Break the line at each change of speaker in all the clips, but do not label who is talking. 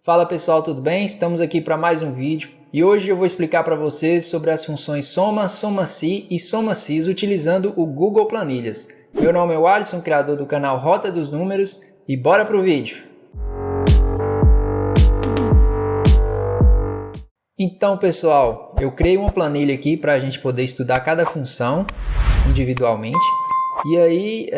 Fala pessoal, tudo bem? Estamos aqui para mais um vídeo e hoje eu vou explicar para vocês sobre as funções Soma, Soma-Se e Soma-Sis utilizando o Google Planilhas. Meu nome é o Alisson, criador do canal Rota dos Números, e bora pro vídeo! Então pessoal, eu criei uma planilha aqui para a gente poder estudar cada função individualmente e aí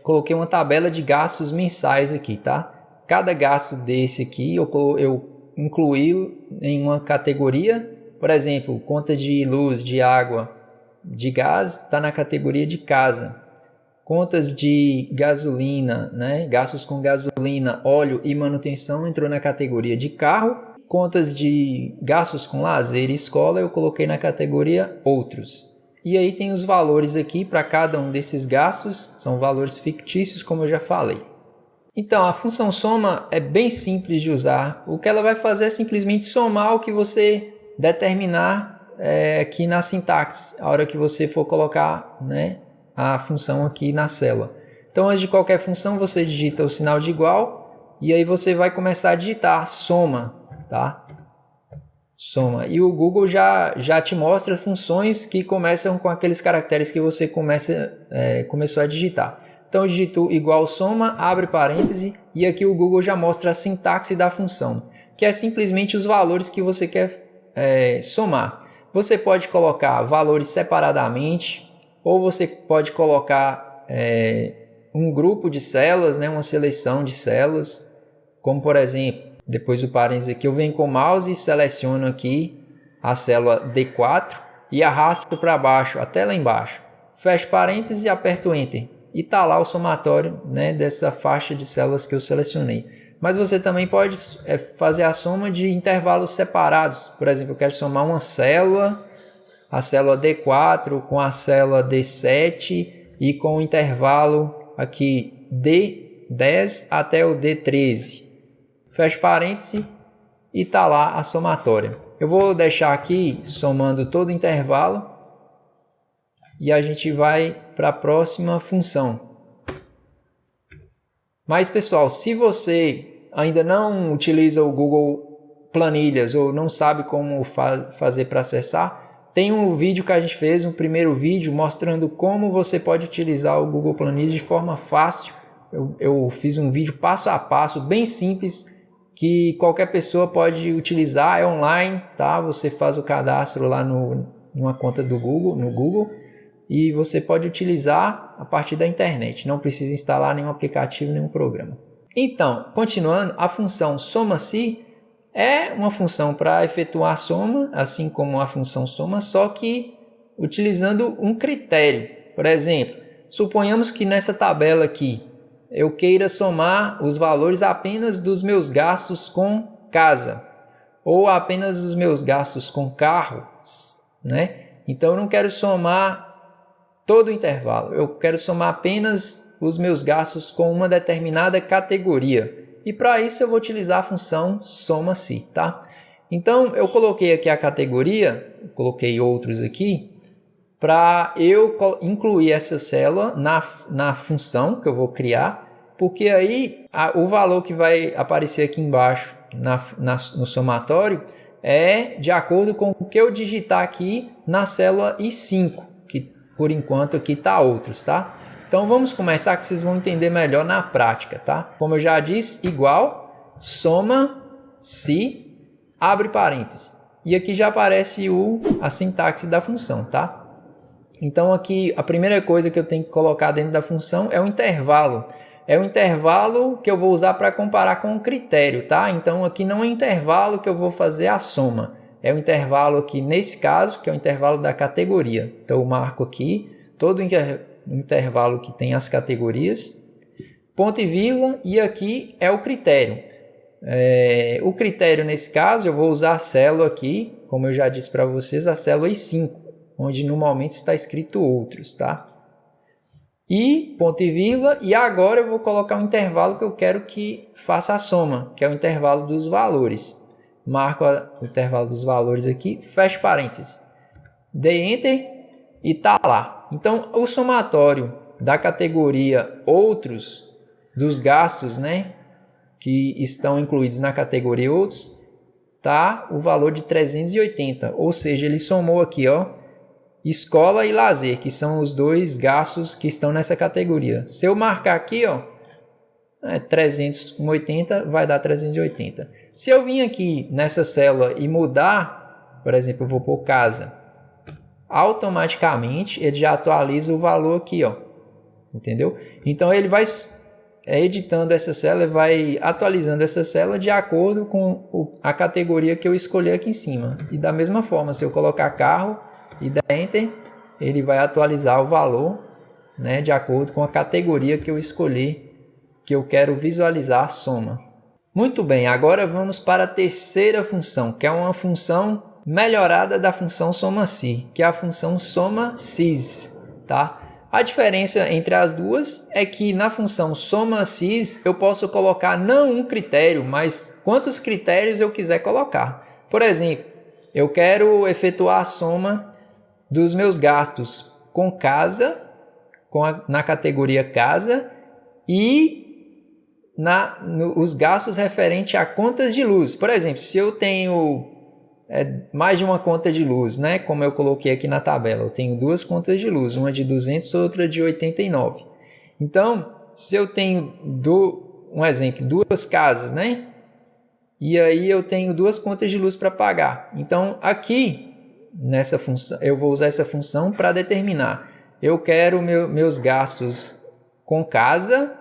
coloquei uma tabela de gastos mensais aqui, tá? Cada gasto desse aqui eu incluí em uma categoria, por exemplo, conta de luz, de água, de gás está na categoria de casa. Contas de gasolina, né? Gastos com gasolina, óleo e manutenção entrou na categoria de carro. Contas de gastos com lazer e escola eu coloquei na categoria outros. E aí tem os valores aqui para cada um desses gastos, são valores fictícios como eu já falei. Então, a função soma é bem simples de usar. O que ela vai fazer é simplesmente somar o que você determinar aqui na sintaxe, a hora que você for colocar, né, a função aqui na célula. Então, antes de qualquer função, você digita o sinal de igual e aí você vai começar a digitar soma, tá? Soma. E o Google já te mostra funções que começam com aqueles caracteres que você começou a digitar. Então eu digito igual soma, abre parêntese, e aqui o Google já mostra a sintaxe da função, que é simplesmente os valores que você quer somar. Você pode colocar valores separadamente, ou você pode colocar um grupo de células, né, uma seleção de células, como por exemplo, depois do parêntese aqui, eu venho com o mouse e seleciono aqui a célula D4 e arrasto para baixo, até lá embaixo. Fecho parênteses e aperto Enter. E está lá o somatório, né, dessa faixa de células que eu selecionei. Mas você também pode fazer a soma de intervalos separados. Por exemplo, eu quero somar uma célula, a célula D4 com a célula D7 e com o intervalo aqui D10 até o D13. Fecho parênteses e está lá a somatória. Eu vou deixar aqui somando todo o intervalo. E a gente vai para a próxima função. Mas pessoal, se você ainda não utiliza o Google Planilhas ou não sabe como fazer para acessar, tem um vídeo que a gente fez, um primeiro vídeo, mostrando como você pode utilizar o Google Planilhas de forma fácil. Eu fiz um vídeo passo a passo, bem simples, que qualquer pessoa pode utilizar, é online, tá? Você faz o cadastro lá numa conta do Google, no Google. E você pode utilizar a partir da internet, não precisa instalar nenhum aplicativo, nenhum programa. Então, continuando, a função soma-se é uma função para efetuar a soma, assim como a função soma, só que utilizando um critério. Por exemplo, suponhamos que nessa tabela aqui eu queira somar os valores apenas dos meus gastos com casa ou apenas dos meus gastos com carro, né? Então eu não quero somar todo o intervalo, eu quero somar apenas os meus gastos com uma determinada categoria. E para isso eu vou utilizar a função soma-se, tá? Então eu coloquei aqui a categoria, coloquei outros aqui, para eu incluir essa célula na função que eu vou criar, porque aí o valor que vai aparecer aqui embaixo no somatório é de acordo com o que eu digitar aqui na célula I5. Por enquanto aqui está outros, tá? Então vamos começar que vocês vão entender melhor na prática, tá? Como eu já disse, igual, soma, se, abre parênteses. E aqui já aparece a sintaxe da função, tá? Então aqui a primeira coisa que eu tenho que colocar dentro da função é o intervalo. É o intervalo que eu vou usar para comparar com o critério, tá? Então aqui não é intervalo que eu vou fazer a soma. É o intervalo aqui, nesse caso, que é o intervalo da categoria. Então, eu marco aqui todo o intervalo que tem as categorias, ponto e vírgula, e aqui é o critério. O critério, nesse caso, eu vou usar a célula aqui, como eu já disse para vocês, a célula I5, onde normalmente está escrito outros, tá? E, ponto e vírgula, e agora eu vou colocar um intervalo que eu quero que faça a soma, que é o intervalo dos valores. Marco o intervalo dos valores aqui, fecho parênteses, dei Enter e está lá. Então, o somatório da categoria outros dos gastos, né, que estão incluídos na categoria outros, tá o valor de 380, ou seja, ele somou aqui, ó, escola e lazer, que são os dois gastos que estão nessa categoria. Se eu marcar aqui, ó, 380 vai dar 380. Se eu vim aqui nessa célula e mudar, por exemplo, eu vou por casa, automaticamente ele já atualiza o valor aqui, ó, entendeu? Então ele vai editando essa célula, vai atualizando essa célula de acordo com a categoria que eu escolher aqui em cima. E da mesma forma, se eu colocar carro e der Enter, ele vai atualizar o valor, né, de acordo com a categoria que eu escolher, que eu quero visualizar a soma. Muito bem, agora vamos para a terceira função, que é uma função melhorada da função soma-se, que é a função soma-sis, tá? A diferença entre as duas é que na função soma-sis eu posso colocar não um critério, mas quantos critérios eu quiser colocar. Por exemplo, eu quero efetuar a soma dos meus gastos com casa, na categoria casa, e os gastos referentes a contas de luz. Por exemplo, se eu tenho mais de uma conta de luz, né? Como eu coloquei aqui na tabela, eu tenho duas contas de luz, uma de 200 outra de 89. Então, se eu tenho, um exemplo, duas casas, né? E aí eu tenho duas contas de luz para pagar. Então, aqui, nessa função, eu vou usar essa função para determinar. Eu quero meus gastos com casa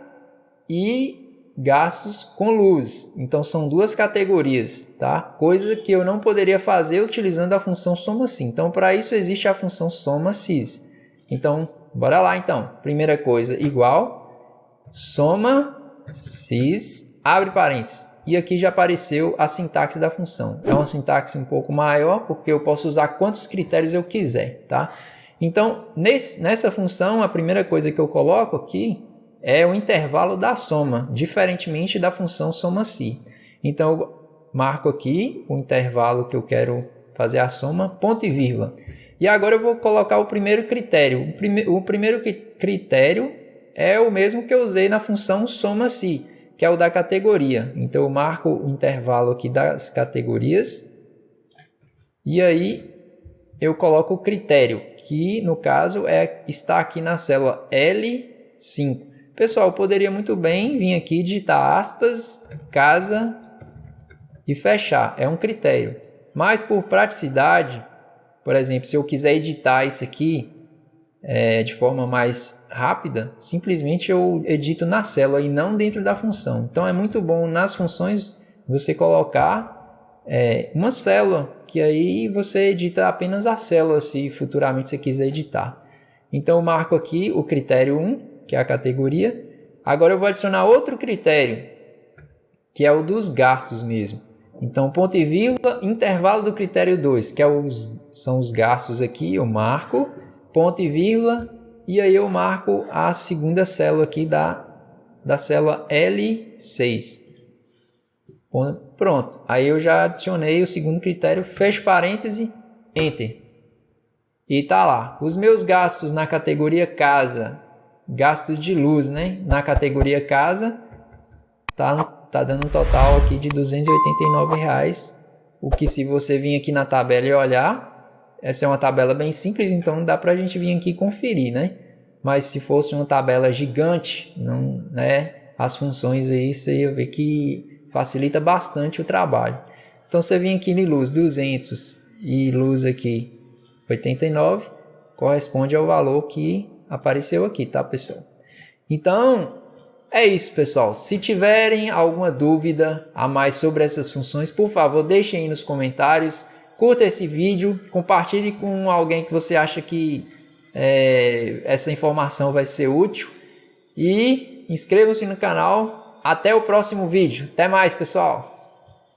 e gastos com luz. Então são duas categorias, tá? Coisa que eu não poderia fazer utilizando a função soma-se. Então para isso existe a função soma-sis. Então bora lá então. Primeira coisa, igual soma-sis, abre parênteses. E aqui já apareceu a sintaxe da função. É uma sintaxe um pouco maior porque eu posso usar quantos critérios eu quiser, tá? Então nessa função a primeira coisa que eu coloco aqui é o intervalo da soma, diferentemente da função soma-se. Então, eu marco aqui o intervalo que eu quero fazer a soma, ponto e vírgula. E agora eu vou colocar o primeiro critério. O primeiro critério é o mesmo que eu usei na função soma-se, que é o da categoria. Então, eu marco o intervalo aqui das categorias. E aí, eu coloco o critério, que no caso está aqui na célula L5. Pessoal, eu poderia muito bem vir aqui, digitar aspas, casa e fechar. É um critério. Mas por praticidade, por exemplo, se eu quiser editar isso aqui de forma mais rápida, simplesmente eu edito na célula e não dentro da função. Então é muito bom nas funções você colocar uma célula, que aí você edita apenas a célula se futuramente você quiser editar. Então eu marco aqui o critério 1, que é a categoria. Agora eu vou adicionar outro critério, que é o dos gastos mesmo. Então, ponto e vírgula, intervalo do critério 2, que são os gastos aqui, eu marco, ponto e vírgula, e aí eu marco a segunda célula aqui da célula L6. Pronto, aí eu já adicionei o segundo critério, fecho parêntese, Enter. E tá lá, os meus gastos na categoria casa, gastos de luz, né? Na categoria casa, tá dando um total aqui de R$ 289, o que se você vir aqui na tabela e olhar, essa é uma tabela bem simples, então dá pra gente vir aqui conferir, né? Mas se fosse uma tabela gigante, não, né? As funções aí você ia ver que facilita bastante o trabalho. Então você vem aqui em luz 200 e luz aqui 89, corresponde ao valor que apareceu aqui, tá, pessoal? Então, é isso, pessoal. Se tiverem alguma dúvida a mais sobre essas funções, por favor, deixem aí nos comentários. Curta esse vídeo, compartilhe com alguém que você acha que essa informação vai ser útil. E inscrevam-se no canal. Até o próximo vídeo. Até mais, pessoal!